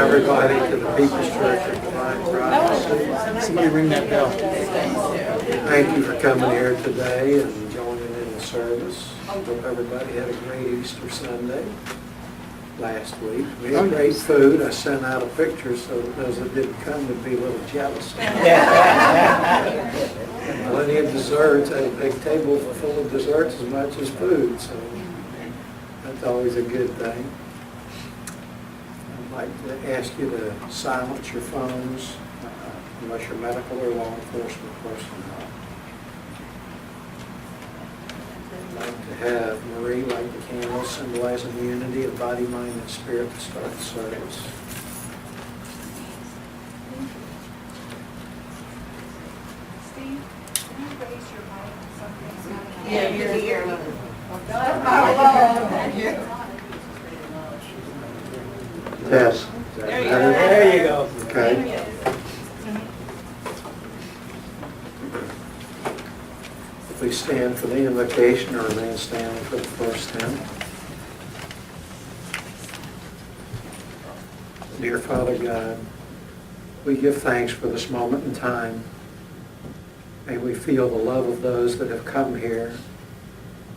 everybody to the People's Church of Divine Providence. Somebody ring that bell. Thank you for coming here today and joining in the service. Hope everybody had a great Easter Sunday last week. We had great food. I sent out a picture so that those that didn't come would be a little jealous. Plenty of desserts. I had a big table full of desserts as much as food, so that's always a good thing. I'd like to ask you to silence your phones unless you're medical or law enforcement personnel. I'd like to have Marie light the candle symbolizing the unity of body, mind, and spirit to start the service. Steve, can you raise your mic? Something's happening. Yeah, you're here. Yes. There you go. Okay. Please stand for the invocation or remain standing for the first hymn. Dear Father God, we give thanks for this moment in time. May we feel the love of those that have come here,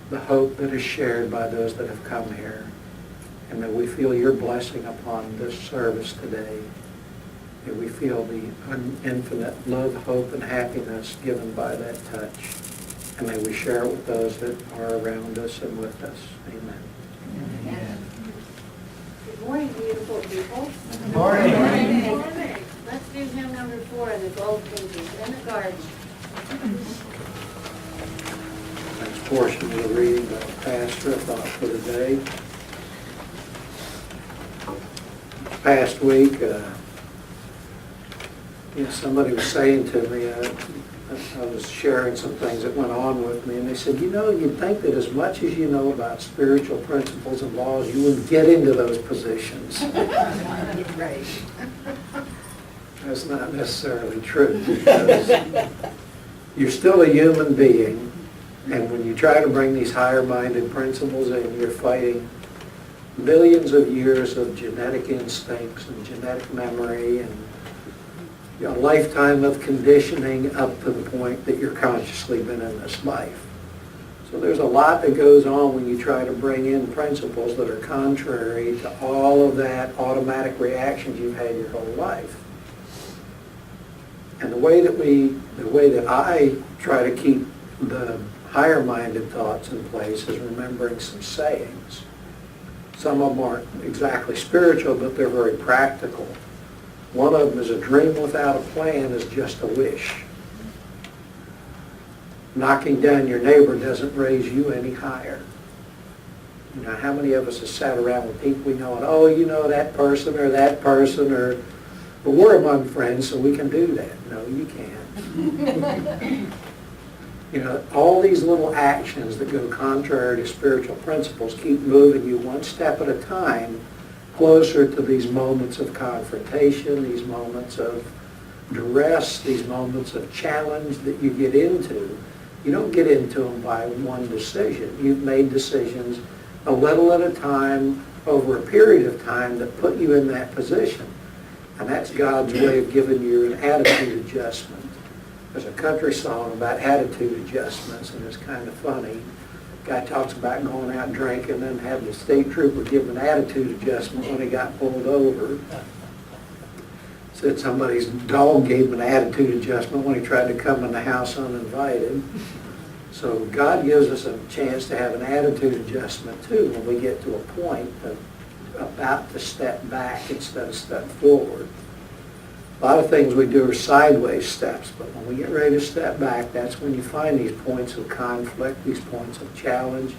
the hope that is shared by those that have come here, and may we feel your blessing upon this service today. May we feel the infinite love, hope, and happiness given by that touch. And may we share it with those that are around us and with us. Amen. Amen. Good morning, beautiful people. Good morning. Good morning. Let's do hymn number 4, the gold pages in the garden. Next portion of the reading by the pastor, a thought for the day. Past week, somebody was saying to me, I was sharing some things that went on with me, and they said, you'd think that as much as you know about spiritual principles and laws, you wouldn't get into those positions. Right. That's not necessarily true, because you're still a human being, and when you try to bring these higher-minded principles in, you're fighting millions of years of genetic instincts and genetic memory and a lifetime of conditioning up to the point that you're consciously been in this life. So there's a lot that goes on when you try to bring in principles that are contrary to all of that automatic reactions you've had your whole life. And the way that I try to keep the higher-minded thoughts in place is remembering some sayings. Some of them aren't exactly spiritual, but they're very practical. One of them is a dream without a plan is just a wish. Knocking down your neighbor doesn't raise you any higher. How many of us have sat around with people we know and, that person, or but we're among friends, so we can do that. No, you can't. All these little actions that go contrary to spiritual principles keep moving you one step at a time closer to these moments of confrontation, these moments of duress, these moments of challenge that you get into. You don't get into them by one decision. You've made decisions a little at a time over a period of time that put you in that position. And that's God's way of giving you an attitude adjustment. There's a country song about attitude adjustments, and it's kind of funny. Guy talks about going out drinking and having the state trooper give him an attitude adjustment when he got pulled over. Said somebody's dog gave him an attitude adjustment when he tried to come in the house uninvited. So God gives us a chance to have an attitude adjustment too when we get to a point of about to step back instead of step forward. A lot of things we do are sideways steps, but when we get ready to step back, that's when you find these points of conflict, these points of challenge,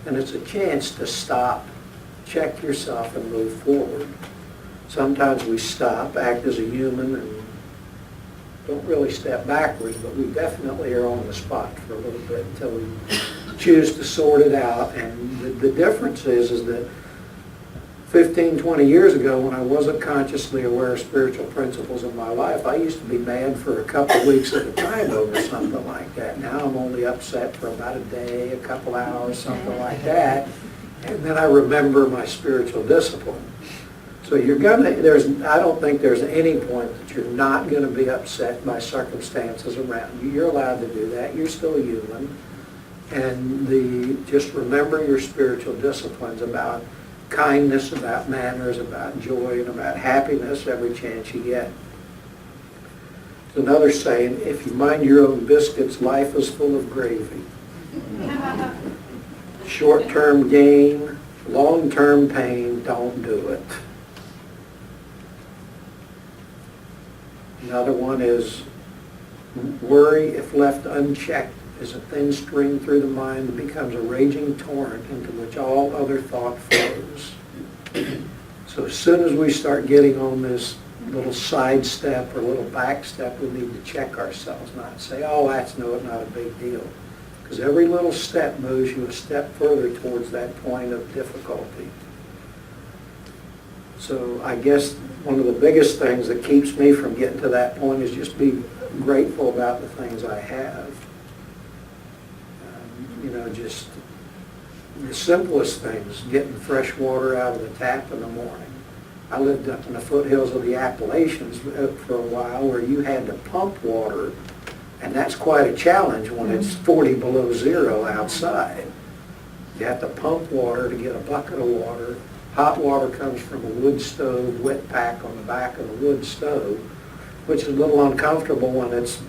and it's a chance to stop, check yourself, and move forward. Sometimes we stop, act as a human, and don't really step backwards, but we definitely are on the spot for a little bit until we choose to sort it out. And the difference is that 15, 20 years ago, when I wasn't consciously aware of spiritual principles in my life, I used to be mad for a couple of weeks at a time over something like that. Now I'm only upset for about a day, a couple hours, something like that. And then I remember my spiritual discipline. So I don't think there's any point that you're not gonna be upset by circumstances around you. You're allowed to do that, you're still human. And just remember your spiritual disciplines about kindness, about manners, about joy, and about happiness every chance you get. There's another saying, if you mind your own biscuits, life is full of gravy. Short-term gain, long-term pain, don't do it. Another one is, worry, if left unchecked, is a thin stream through the mind that becomes a raging torrent into which all other thought flows. So as soon as we start getting on this little side step or little back step, we need to check ourselves, not say, oh, that's not a big deal. Because every little step moves you a step further towards that point of difficulty. So I guess one of the biggest things that keeps me from getting to that point is just be grateful about the things I have. Just the simplest things, getting fresh water out of the tap in the morning. I lived up in the foothills of the Appalachians for a while where you had to pump water, and that's quite a challenge when it's 40 below zero outside. You have to pump water to get a bucket of water. Hot water comes from a wood stove, wet pack on the back of the wood stove, which is a little uncomfortable when it's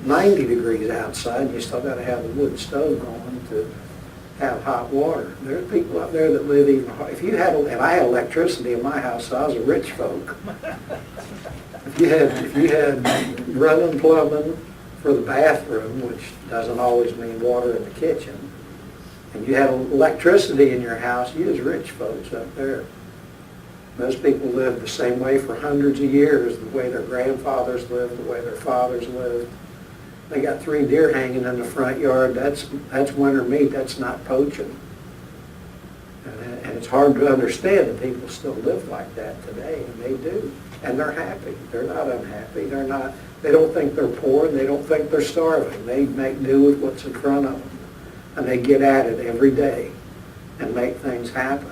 90 degrees outside. You still got to have the wood stove going to have hot water. There are people out there that live even hard. If I had electricity in my house, so I was a rich folk. If you had running plumbing for the bathroom, which doesn't always mean water in the kitchen, and you had electricity in your house, you was rich folks up there. Most people lived the same way for hundreds of years, the way their grandfathers lived, the way their fathers lived. They got 3 deer hanging in the front yard. That's winter meat. That's not poaching. And it's hard to understand that people still live like that today, and they do. And they're happy. They're not unhappy. They don't think they're poor, and they don't think they're starving. They make do with what's in front of them. And they get at it every day and make things happen.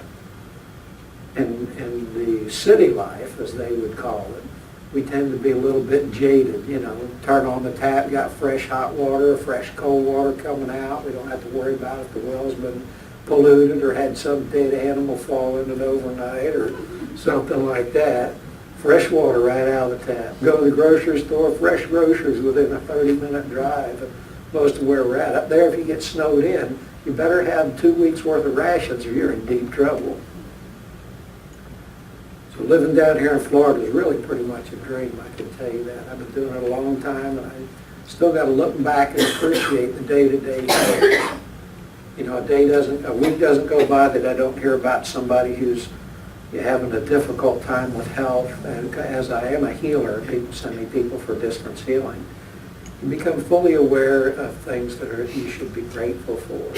In the city life, as they would call it, we tend to be a little bit jaded, turn on the tap, got fresh hot water, fresh cold water coming out. We don't have to worry about if the well's been polluted or had some dead animal fall in it overnight or something like that. Fresh water right out of the tap. Go to the grocery store, fresh groceries within a 30-minute drive. And most of where we're at. Up there, if you get snowed in, you better have 2 weeks worth of rations or you're in deep trouble. So living down here in Florida is really pretty much a dream, I can tell you that. I've been doing it a long time, and I still got to look back and appreciate the day-to-day things. A week doesn't go by that I don't hear about somebody who's having a difficult time with health. And as I am a healer, people send me people for distance healing. You become fully aware of things that you should be grateful for.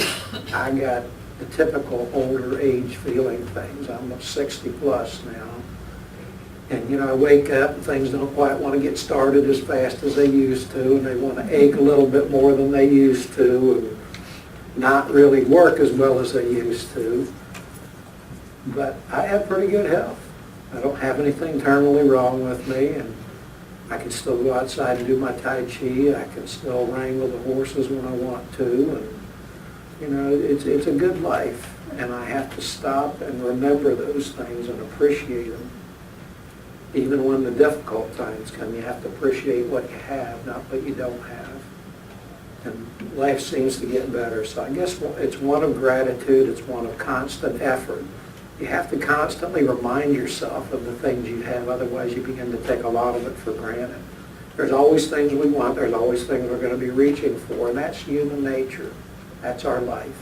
I got the typical older age feeling things. I'm 60 plus now. And I wake up and things don't quite want to get started as fast as they used to, and they want to ache a little bit more than they used to, and not really work as well as they used to. But I have pretty good health. I don't have anything terminally wrong with me, and I can still go outside and do my Tai Chi. I can still wrangle the horses when I want to, and it's a good life, and I have to stop and remember those things and appreciate them. Even when the difficult times come, you have to appreciate what you have, not what you don't have. And life seems to get better. So I guess it's one of gratitude, it's one of constant effort. You have to constantly remind yourself of the things you have, otherwise you begin to take a lot of it for granted. There's always things we want, there's always things we're going to be reaching for, and that's human nature. That's our life.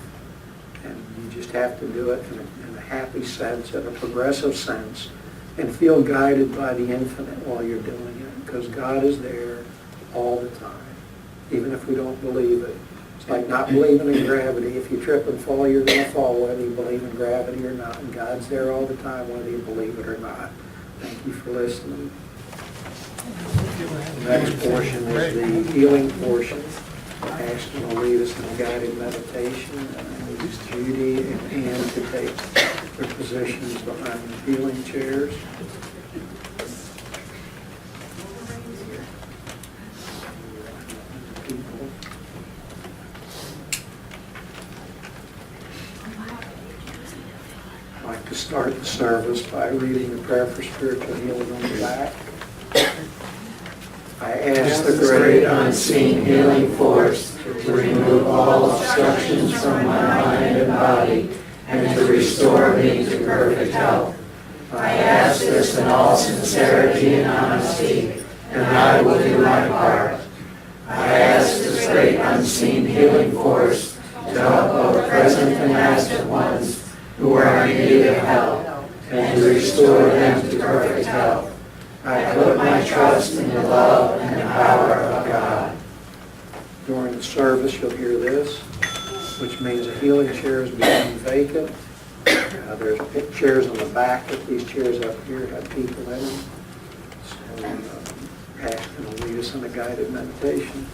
And you just have to do it in a happy sense, in a progressive sense, and feel guided by the infinite while you're doing it, because God is there all the time, even if we don't believe it. It's like not believing in gravity. If you trip and fall, you're going to fall, whether you believe in gravity or not, and God's there all the time, whether you believe it or not. Thank you for listening. The next portion is the healing portion. Ashton will lead us in a guided meditation, and use Judy and Ann to take their positions behind the healing chairs. start the service by reading the prayer for spiritual healing on the back. I ask the great unseen healing force to remove all obstructions from my mind and body and to restore me to perfect health. I ask this in all sincerity and honesty, and I will do my part. I ask this great unseen healing force to help both present and absent ones who are in need of help and to restore them to perfect health. I put my trust in the love and the power of God. During the service, you'll hear this, which means a healing chair is becoming vacant. There's chairs on the back, but these chairs up here have people in them. So Ashton will lead us in a guided meditation.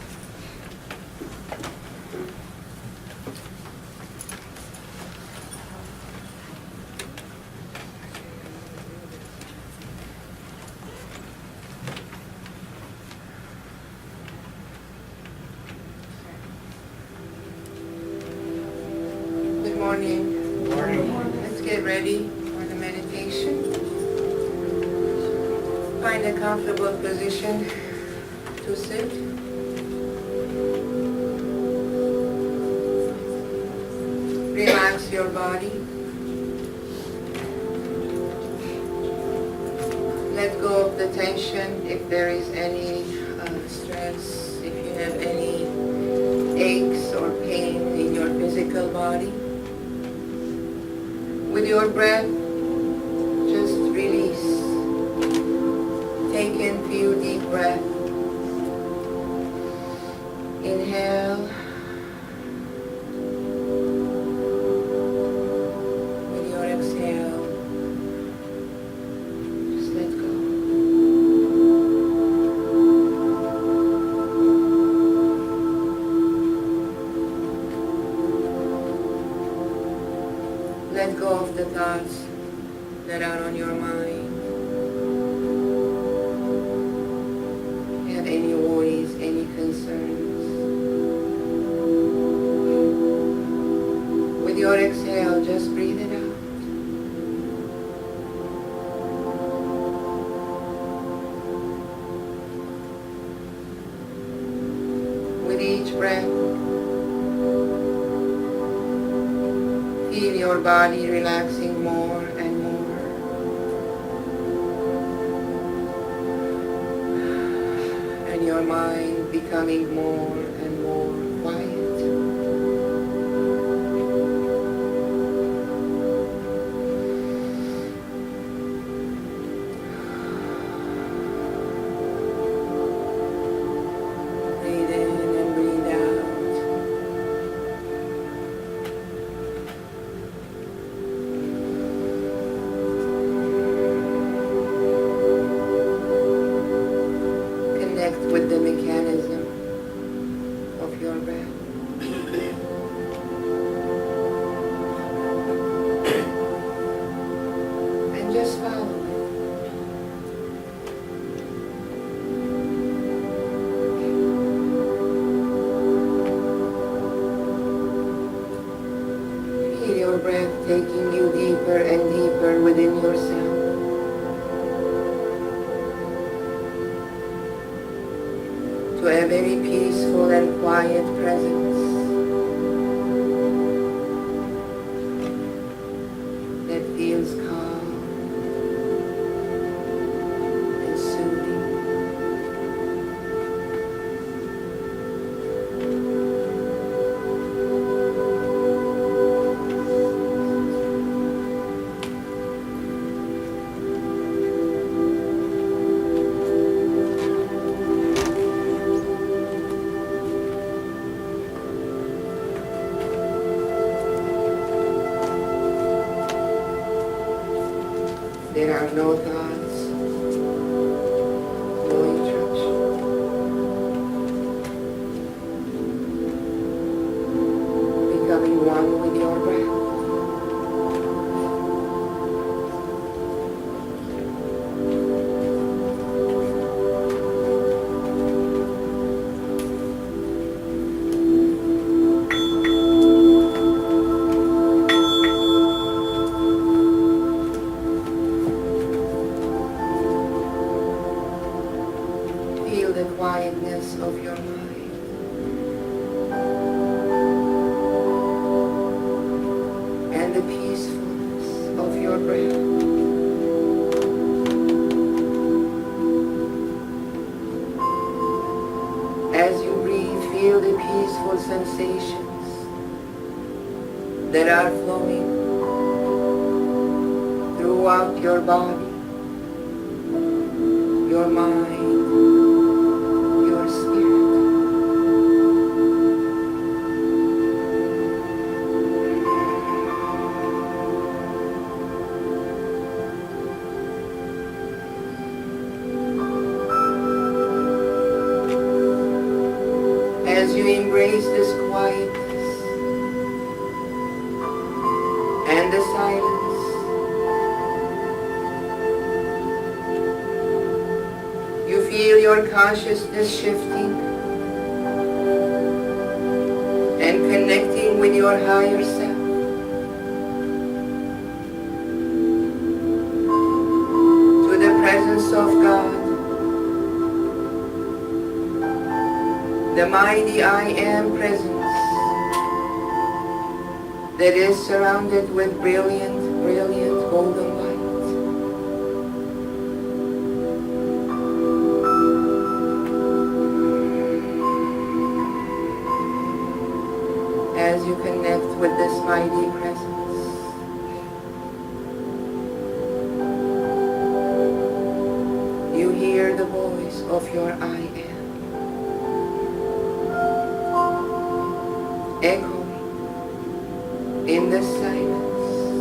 Good morning. Good morning. Let's get ready for the meditation. Find a comfortable position to sit. Relax your body. Let go of the tension if there is any stress, if you have any aches or pain in your physical body. With your breath, just release. Take in a few deep breaths. Inhale. With your exhale, just let go. Let go of the thoughts that are on your mind. Have any worries, any concerns. With your exhale, just breathe it out. With each breath, feel your body relaxing more and more. And your mind becoming more and more quiet. Breathe in and breathe out. Connect with the mechanism of your breath. And just follow it. Feel your breath taking you deeper and deeper within yourself. To a very peaceful and quiet presence that feels calm and soothing. the quietness of your mind. And the peacefulness of your breath. As you breathe, feel the peaceful sensations that are flowing throughout your body, your mind, your spirit. As you embrace this quietness and the silence, you feel your consciousness shifting and connecting with your higher self. To the presence of God, the mighty I Am presence that is surrounded with brilliant, brilliant golden light. As you connect with this mighty presence, you hear the voice of your I Am. Echoing in the silence.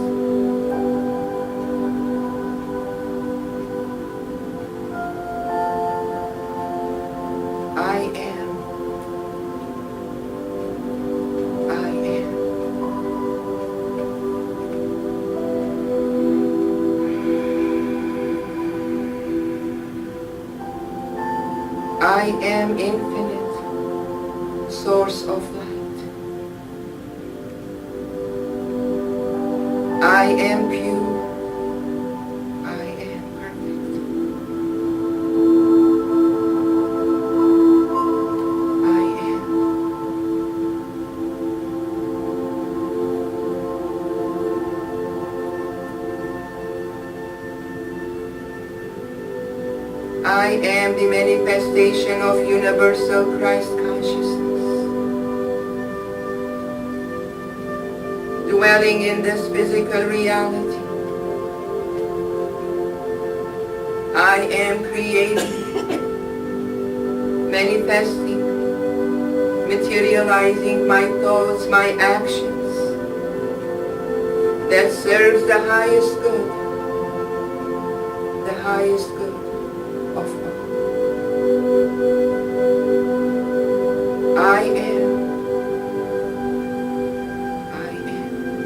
I am. I am. I am infinite, source of light. I am pure. I am perfect. I am. I am the manifestation of universal Christ consciousness, dwelling in this physical reality. I am creating, manifesting, materializing my thoughts, my actions that serves the highest good of all. I am. I am.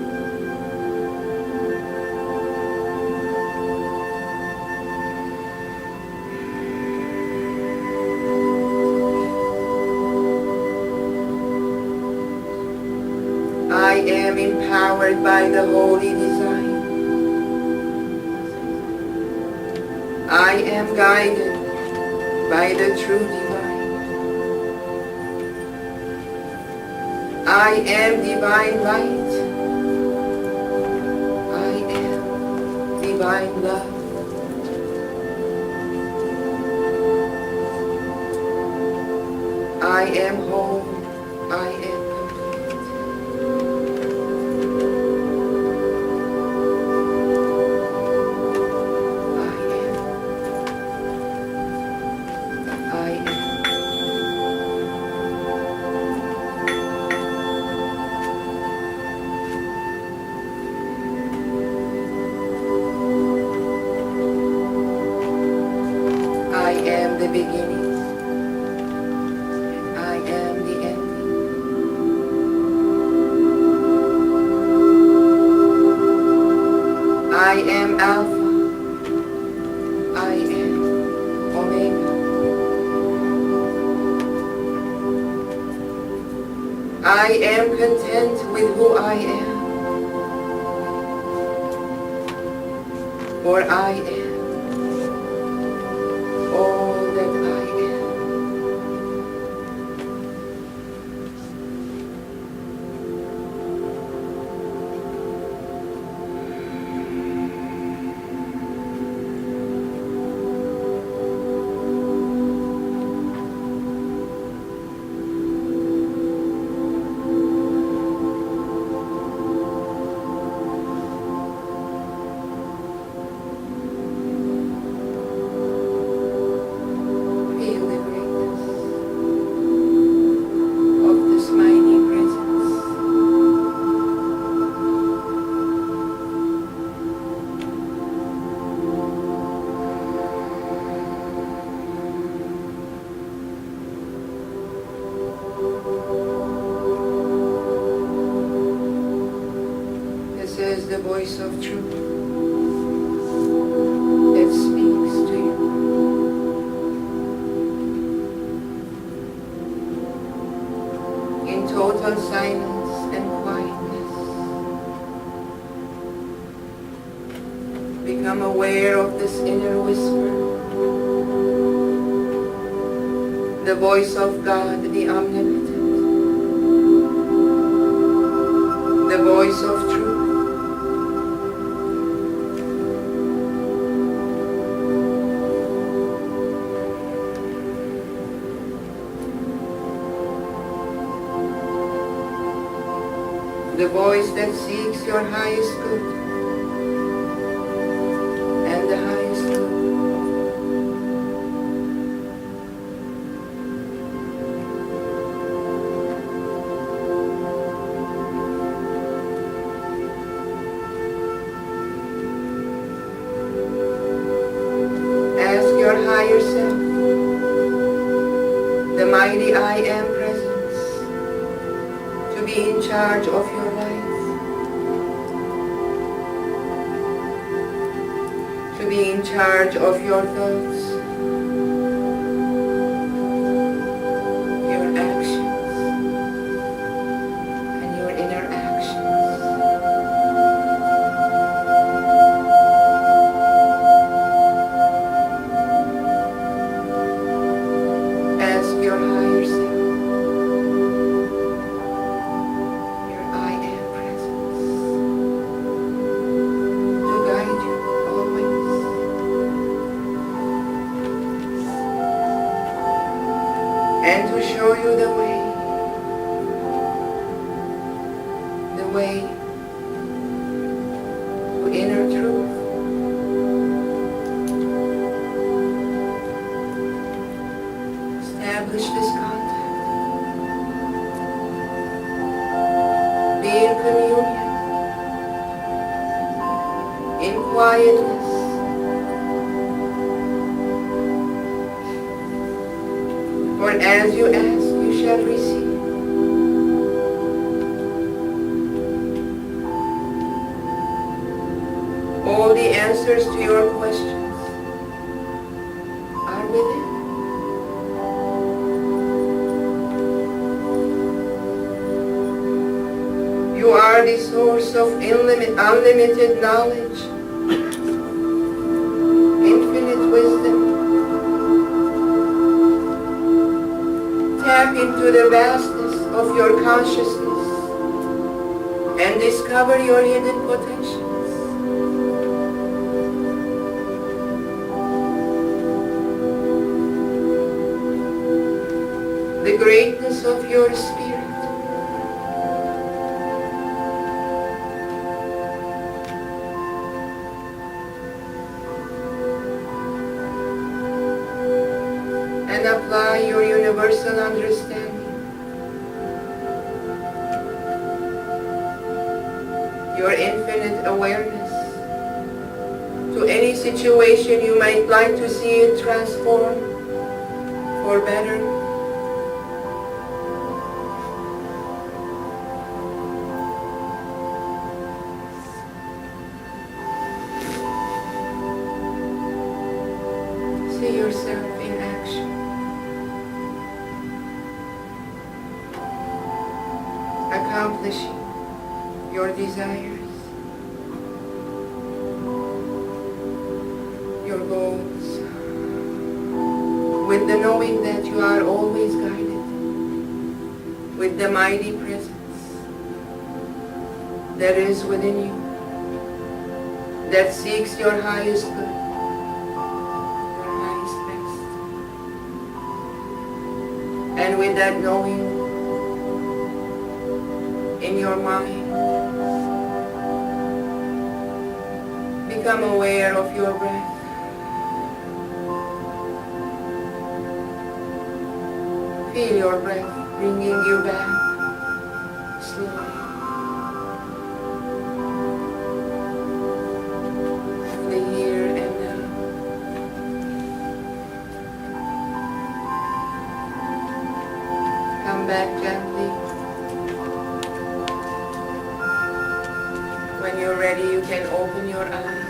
I am empowered by the holy design. I am guided by the true divine. I am divine light. I am divine love. I am whole. I am complete. I am. I am the beginning. I am the ending. I am Alpha. I am Omega. I am content with who I am. For I am all that I am. voice of truth that speaks to you. In total silence and quietness, become aware of this inner whisper, the voice of God, the omnipotent, the voice of truth. The voice that seeks your highest good and the highest good. Ask your higher self, the mighty I Am presence, to be in charge of your life, to be in charge of your thoughts, your actions, and your inner actions. Ask your higher self, your I Am presence, to guide you always. And to show you the way to inner truth. Establish this contact. Be in communion, in quietness, for as you ask, you shall receive. All the answers to your questions are within. You are the source of unlimited knowledge, infinite wisdom. Tap into the vastness of your consciousness and discover your hidden potentials. The greatness of your spirit. And apply your universal understanding, your infinite awareness to any situation you might like to see it transform for better. See yourself in action. Accomplishing your desires, your goals, with the knowing that you are always guided with the mighty presence that is within you, that seeks your highest good, your highest best. And with that knowing in your mind, become aware of your breath. Feel your breath bringing you back slowly. The here and now. Come back gently. When you're ready, ready, you can open your eyes.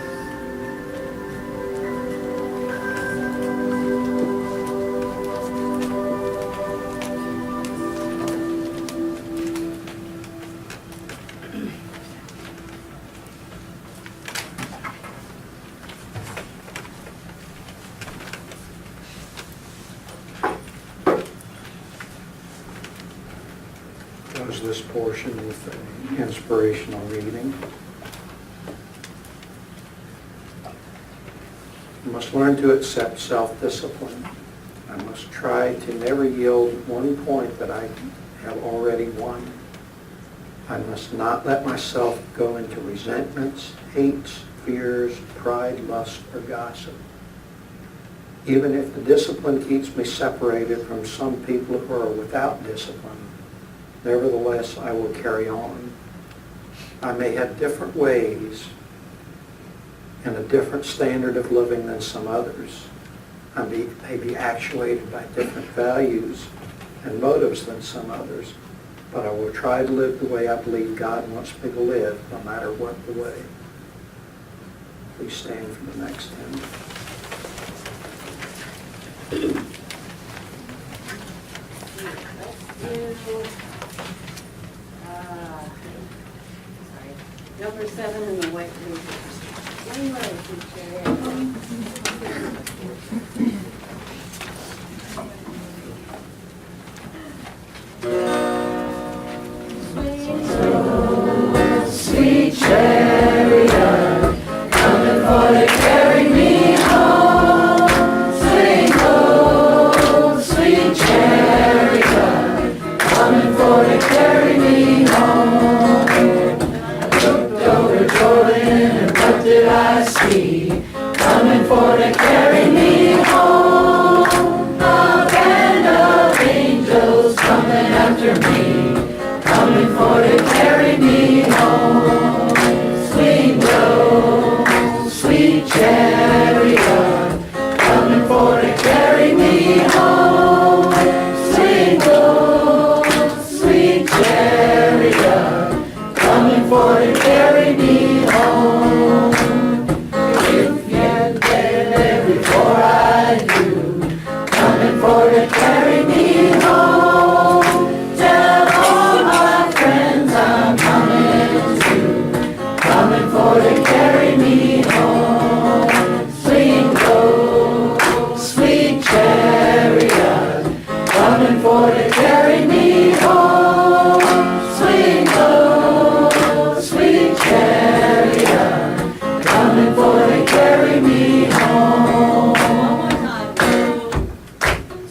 Close this portion with an inspirational reading. I must learn to accept self-discipline. I must try to never yield one point that I have already won. I must not let myself go into resentments, hates, fears, pride, lust, or gossip. Even if the discipline keeps me separated from some people who are without discipline, nevertheless, I will carry on. I may have different ways and a different standard of living than some others. I may be actuated by different values and motives than some others, but I will try to live the way I believe God wants me to live, no matter what the way. Please stand for the next hymn. Number 7 in the white pages. One way, Sweet chariot, coming for to carry me home. Swing low, sweet chariot, coming for to carry me home. I looked over Jordan and what did I see? Coming for to carry me home. A band of angels coming after me, coming for to carry me home. Swing low, sweet chariot, coming for to carry me home. Swing low, sweet chariot, coming for to carry me home. If you get there before I do, coming for to carry me home. Tell all my friends I'm coming too, coming for to carry me home. Swing low, sweet chariot, coming for to carry me home. Swing low, sweet chariot, coming for to carry me home.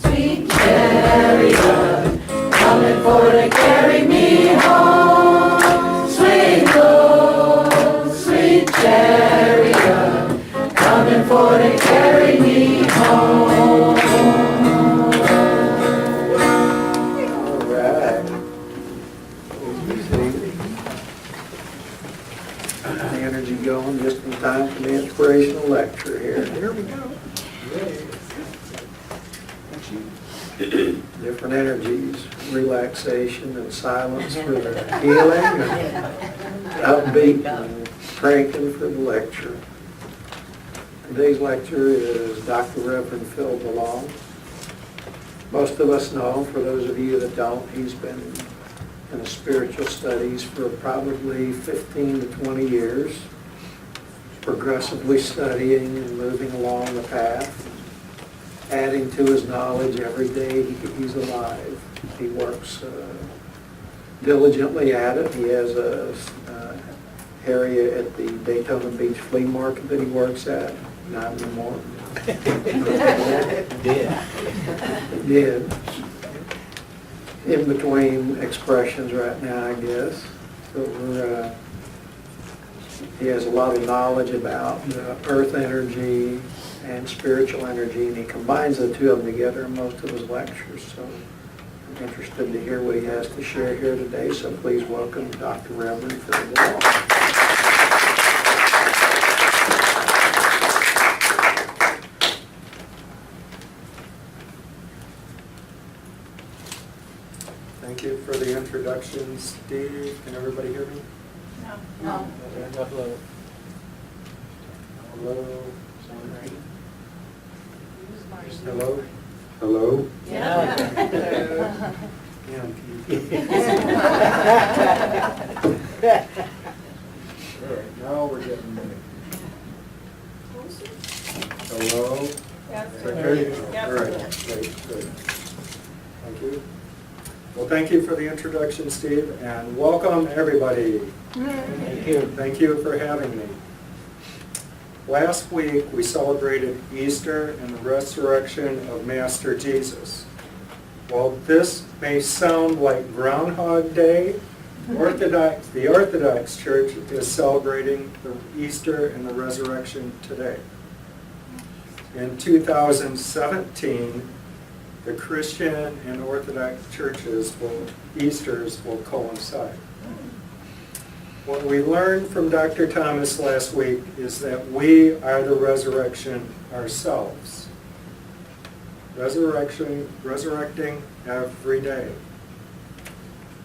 Sweet chariot, coming for to carry me home. Swing low, sweet chariot, coming for to carry me home. All right. Please be seated. The energy going just in time for the inspirational lecture here. Here we go. Different energies, relaxation and silence for the healing, and upbeat and cranking for the lecture. Today's lecture is Dr. Reverend Phil Delong. Most of us know him. For those of you that don't, he's been in the spiritual studies for probably 15 to 20 years, progressively studying and moving along the path, adding to his knowledge every day he's alive. He works diligently at it. He has a area at the Daytona Beach Flea Market that he works at, not anymore. Did. In between expressions right now, I guess. So he has a lot of knowledge about earth energy and spiritual energy, and he combines the two of them together in most of his lectures. So I'm interested to hear what he has to share here today. So please welcome Dr. Reverend Phil Delong. Thank you for the introduction, Steve. Can everybody hear me? No. No. Stand up low. Hello? Just hello? Hello? Yeah. Yeah. All right, now we're getting there. Hello? Is that good? All right, great, good. Thank you. Well, thank you for the introduction, Steve, and welcome, everybody. Thank you. Thank you for having me. Last week, we celebrated Easter and the resurrection of Master Jesus. While this may sound like Groundhog Day, the Orthodox Church is celebrating the Easter and the resurrection today. In 2017, the Christian and Orthodox churches Easters will coincide. What we learned from Dr. Thomas last week is that we are the resurrection ourselves. Resurrecting every day.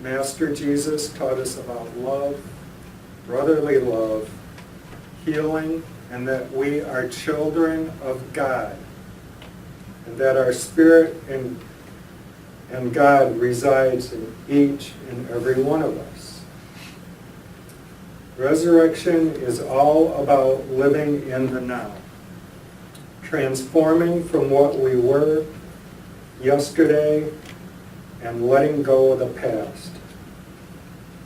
Master Jesus taught us about love, brotherly love, healing, and that we are children of God, and that our spirit and God resides in each and every one of us. Resurrection is all about living in the now, transforming from what we were yesterday and letting go of the past.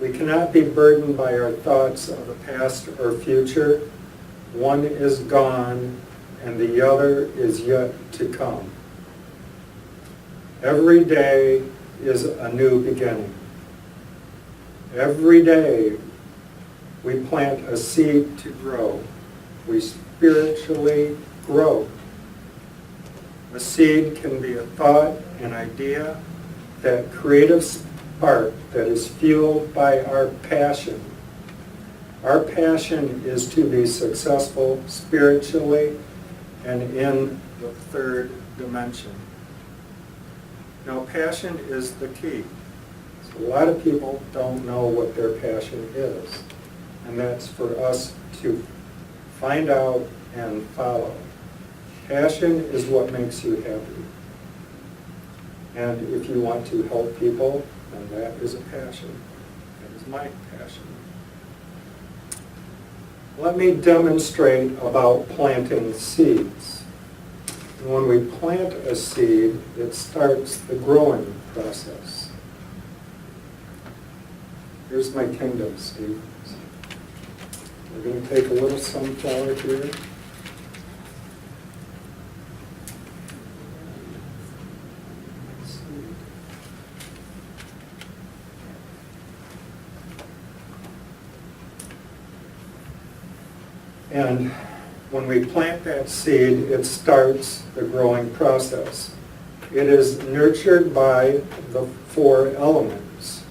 We cannot be burdened by our thoughts of the past or future. One is gone and the other is yet to come. Every day is a new beginning. Every day we plant a seed to grow. We spiritually grow. A seed can be a thought, an idea, that creative spark that is fueled by our passion. Our passion is to be successful spiritually and in the third dimension. Now, passion is the key. So a lot of people don't know what their passion is, and that's for us to find out and follow. Passion is what makes you happy. And if you want to help people, then that is a passion. That is my passion. Let me demonstrate about planting seeds. And when we plant a seed, it starts the growing process. Here's my kingdom, Steve. We're going to take a little sunflower here. And when we plant that seed, it starts the growing process. It is nurtured by the 4 elements.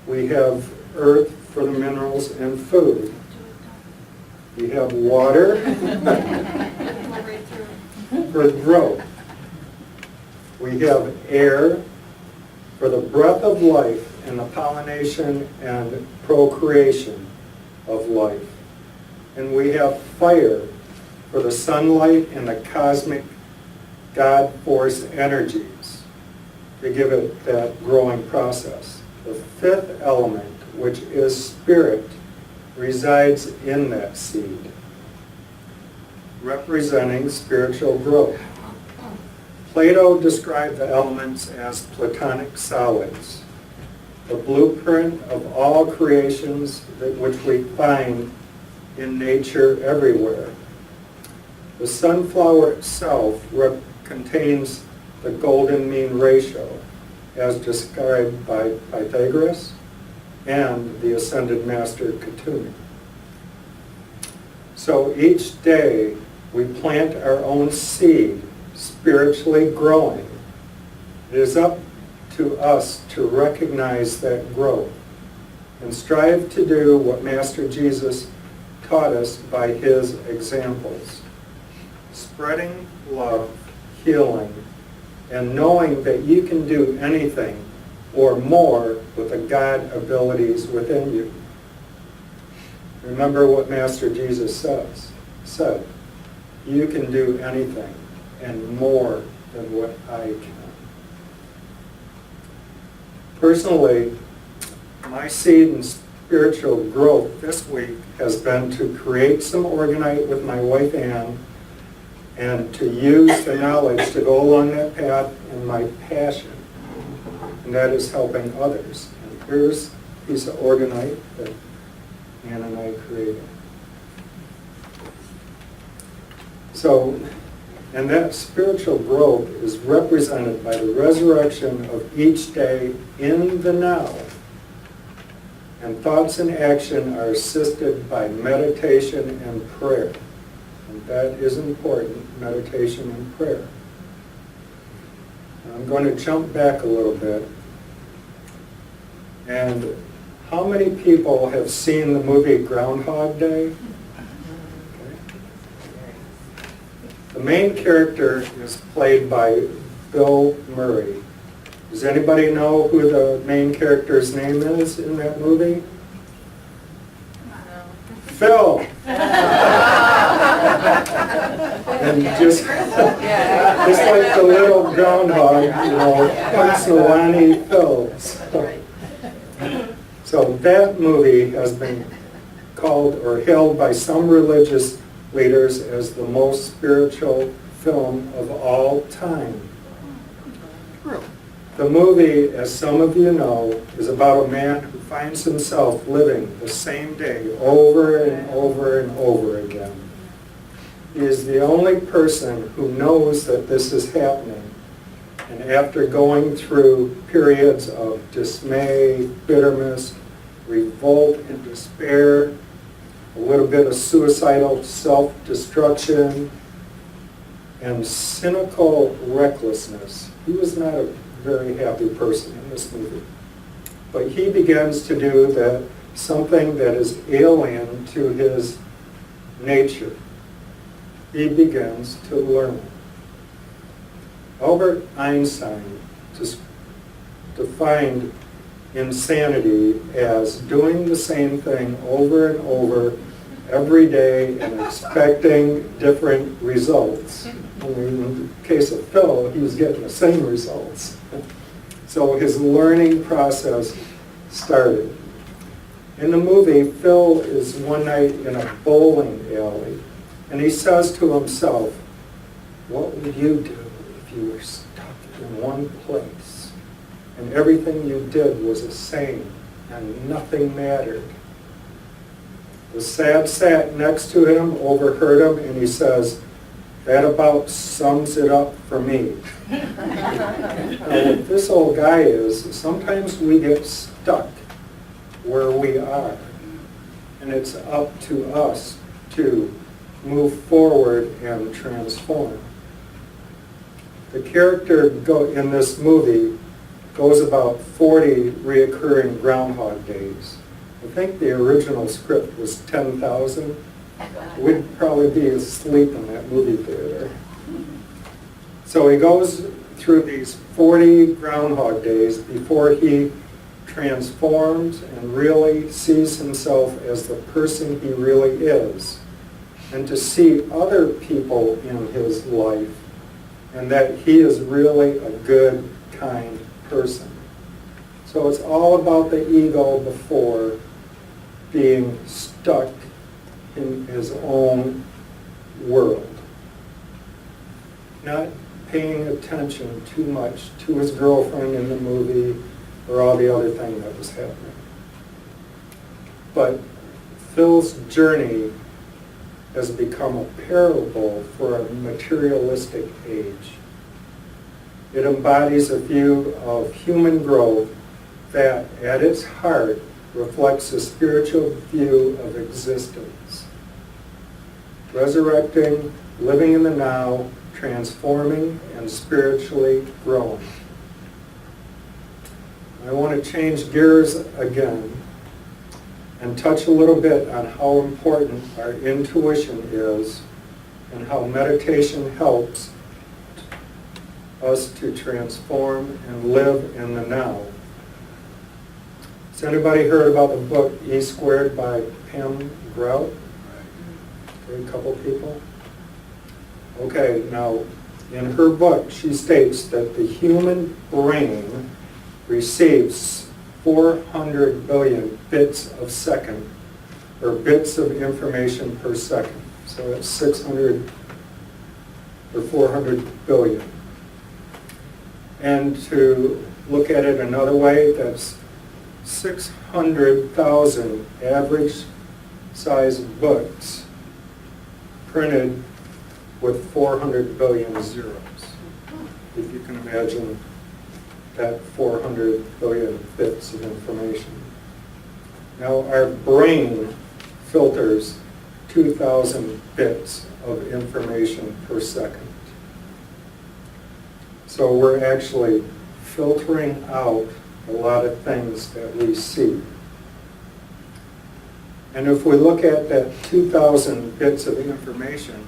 We have earth for the minerals and food. We have water for growth. We have air for the breath of life and the pollination and procreation of life. And we have fire for the sunlight and the cosmic God force energies to give it that growing process. The 5th element, which is spirit, resides in that seed, representing spiritual growth. Plato described the elements as platonic solids, the blueprint of all creations which we find in nature everywhere. The sunflower itself contains the golden mean ratio, as described by Pythagoras and the ascended master Katumi. So each day we plant our own seed, spiritually growing. It is up to us to recognize that growth and strive to do what Master Jesus taught us by his examples. Spreading love, healing, and knowing that you can do anything or more with the God abilities within you. Remember what Master Jesus said, you can do anything and more than what I can. Personally, my seed in spiritual growth this week has been to create some organite with my wife Ann and to use the knowledge to go along that path in my passion, and that is helping others. And here's a piece of organite that Ann and I created. So, and that spiritual growth is represented by the resurrection of each day in the now. And thoughts and action are assisted by meditation and prayer. And that is important, meditation and prayer. I'm going to jump back a little bit. And how many people have seen the movie Groundhog Day? The main character is played by Bill Murray. Does anybody know who the main character's name is in that movie? Phil! And just like the little groundhog, Punxsutawney Phil. So that movie has been called or hailed by some religious leaders as the most spiritual film of all time. The movie, as some of you know, is about a man who finds himself living the same day over and over and over again. He is the only person who knows that this is happening. And after going through periods of dismay, bitterness, revolt, and despair, a little bit of suicidal self-destruction, and cynical recklessness, he was not a very happy person in this movie. But he begins to do something that is alien to his nature. He begins to learn. Albert Einstein defined insanity as doing the same thing over and over every day and expecting different results. Only in the case of Phil, he was getting the same results. So his learning process started. In the movie, Phil is one night in a bowling alley, and he says to himself, what would you do if you were stuck in one place and everything you did was the same and nothing mattered? The sad sat next to him, overheard him, and he says, that about sums it up for me. Now, what this old guy is, sometimes we get stuck where we are, and it's up to us to move forward and transform. The character in this movie goes about 40 reoccurring Groundhog Days. I think the original script was 10,000. We'd probably be asleep in that movie theater. So he goes through these 40 Groundhog Days before he transforms and really sees himself as the person he really is, and to see other people in his life, and that he is really a good, kind person. So it's all about the ego before being stuck in his own world. Not paying attention too much to his girlfriend in the movie or all the other thing that was happening. But Phil's journey has become a parable for a materialistic age. It embodies a view of human growth that, at its heart, reflects a spiritual view of existence. Resurrecting, living in the now, transforming, and spiritually growing. I want to change gears again and touch a little bit on how important our intuition is and how meditation helps us to transform and live in the now. Has anybody heard about the book E Squared by Pam Grout? Okay, a couple people. Okay, now in her book she states that the human brain receives 400 billion bits of second, or bits of information per second. So that's 600 or 400 billion. And to look at it another way, that's 600,000 average size books printed with 400 billion zeros. If you can imagine that 400 billion bits of information. Now our brain filters 2,000 bits of information per second. So we're actually filtering out a lot of things that we see. And if we look at that 2,000 bits of information,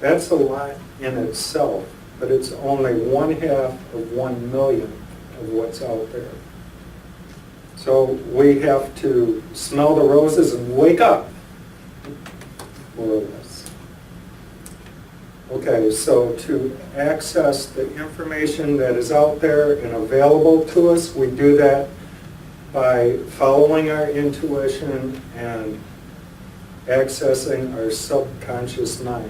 that's a lot in itself, but it's only 1/2 of 1 millionth of what's out there. So we have to smell the roses and wake up, more or less. Okay, so to access the information that is out there and available to us, we do that by following our intuition and accessing our subconscious mind.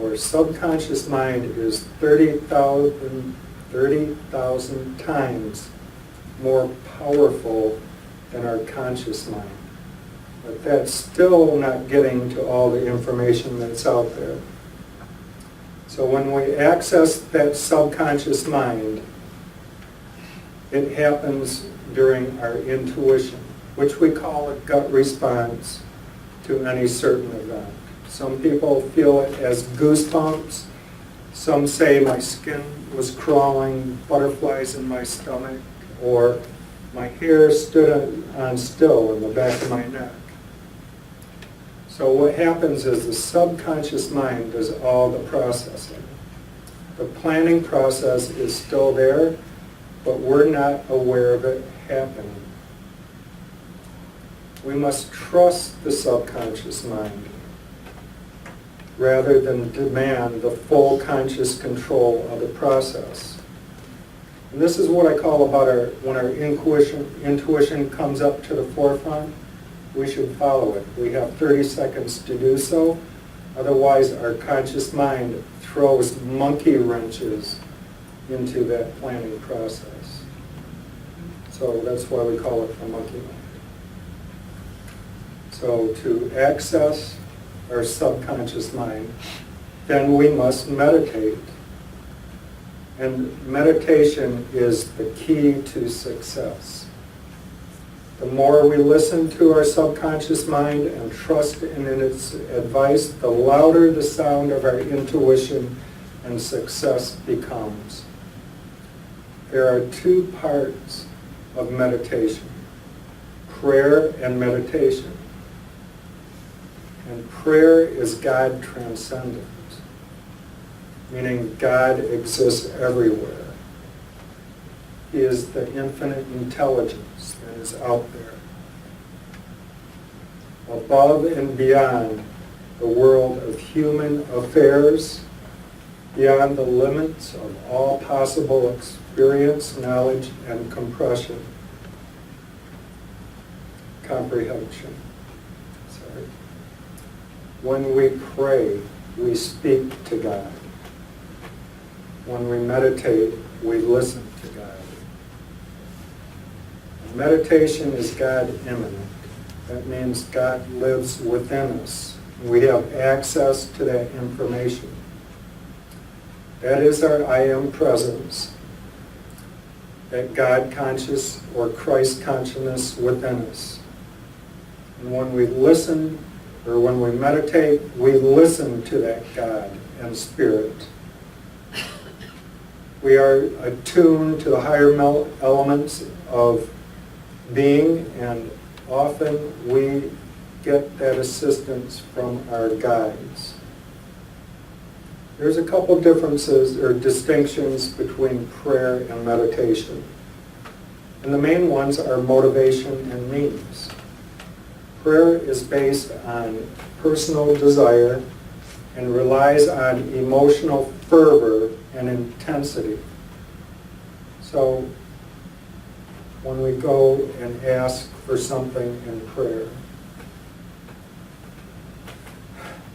Our subconscious mind is 30,000 times more powerful than our conscious mind. But that's still not getting to all the information that's out there. So when we access that subconscious mind, it happens during our intuition, which we call a gut response to any certain event. Some people feel it as goosebumps. Some say my skin was crawling, butterflies in my stomach, or my hair stood on still in the back of my neck. So what happens is the subconscious mind does all the processing. The planning process is still there, but we're not aware of it happening. We must trust the subconscious mind rather than demand the full conscious control of the process. And this is what I call about when our intuition comes up to the forefront, we should follow it. We have 30 seconds to do so. Otherwise, our conscious mind throws monkey wrenches into that planning process. So that's why we call it the monkey mind. So to access our subconscious mind, then we must meditate. And meditation is the key to success. The more we listen to our subconscious mind and trust in its advice, the louder the sound of our intuition and success becomes. There are two parts of meditation, prayer and meditation. And prayer is God transcendent, meaning God exists everywhere. He is the infinite intelligence that is out there, above and beyond the world of human affairs, beyond the limits of all possible experience, knowledge, and comprehension. When we pray, we speak to God. When we meditate, we listen to God. Meditation is God immanent. That means God lives within us. We have access to that information. That is our I am presence, that God conscious or Christ consciousness within us. And when we listen, or when we meditate, we listen to that God and Spirit. We are attuned to the higher elements of being, and often we get that assistance from our guides. There's a couple differences or distinctions between prayer and meditation. And the main ones are motivation and means. Prayer is based on personal desire and relies on emotional fervor and intensity. So when we go and ask for something in prayer,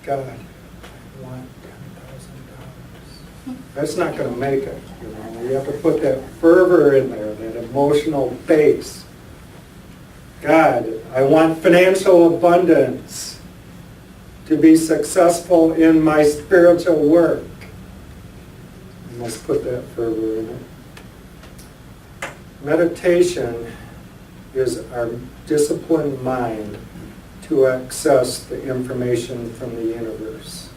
God, I want $10,000. That's not going to make it. You have to put that fervor in there, that emotional base. God, I want financial abundance to be successful in my spiritual work. You must put that fervor in it. Meditation is our disciplined mind to access the information from the universe.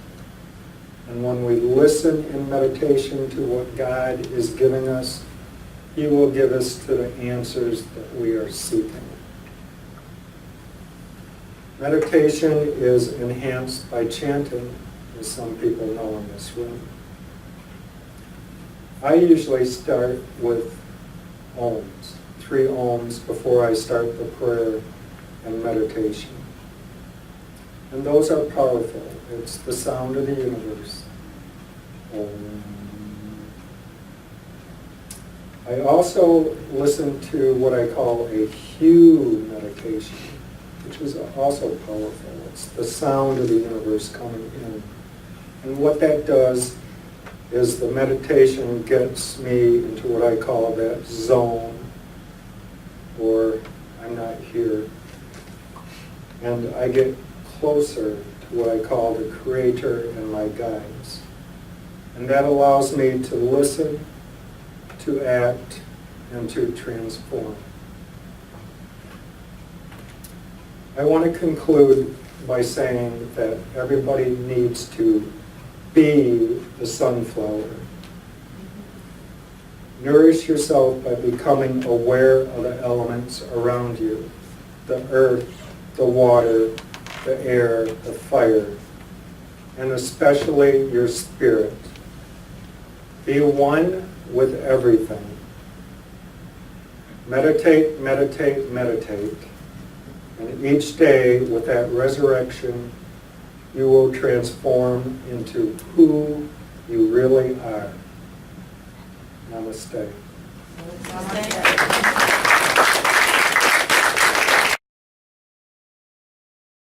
And when we listen in meditation to what God is giving us, He will give us to the answers that we are seeking. Meditation is enhanced by chanting, as some people know in this room. I usually start with ohms, 3 ohms before I start the prayer and meditation. And those are powerful. It's the sound of the universe. Om. I also listen to what I call a hue meditation, which is also powerful. It's the sound of the universe coming in. And what that does is the meditation gets me into what I call that zone, or I'm not here. And I get closer to what I call the Creator and my guides. And that allows me to listen, to act, and to transform. I want to conclude by saying that everybody needs to be the sunflower. Nourish yourself by becoming aware of the elements around you, the earth, the water, the air, the fire, and especially your spirit. Be one with everything. Meditate, meditate, meditate. And each day with that resurrection, you will transform into who you really are. Namaste. Namaste.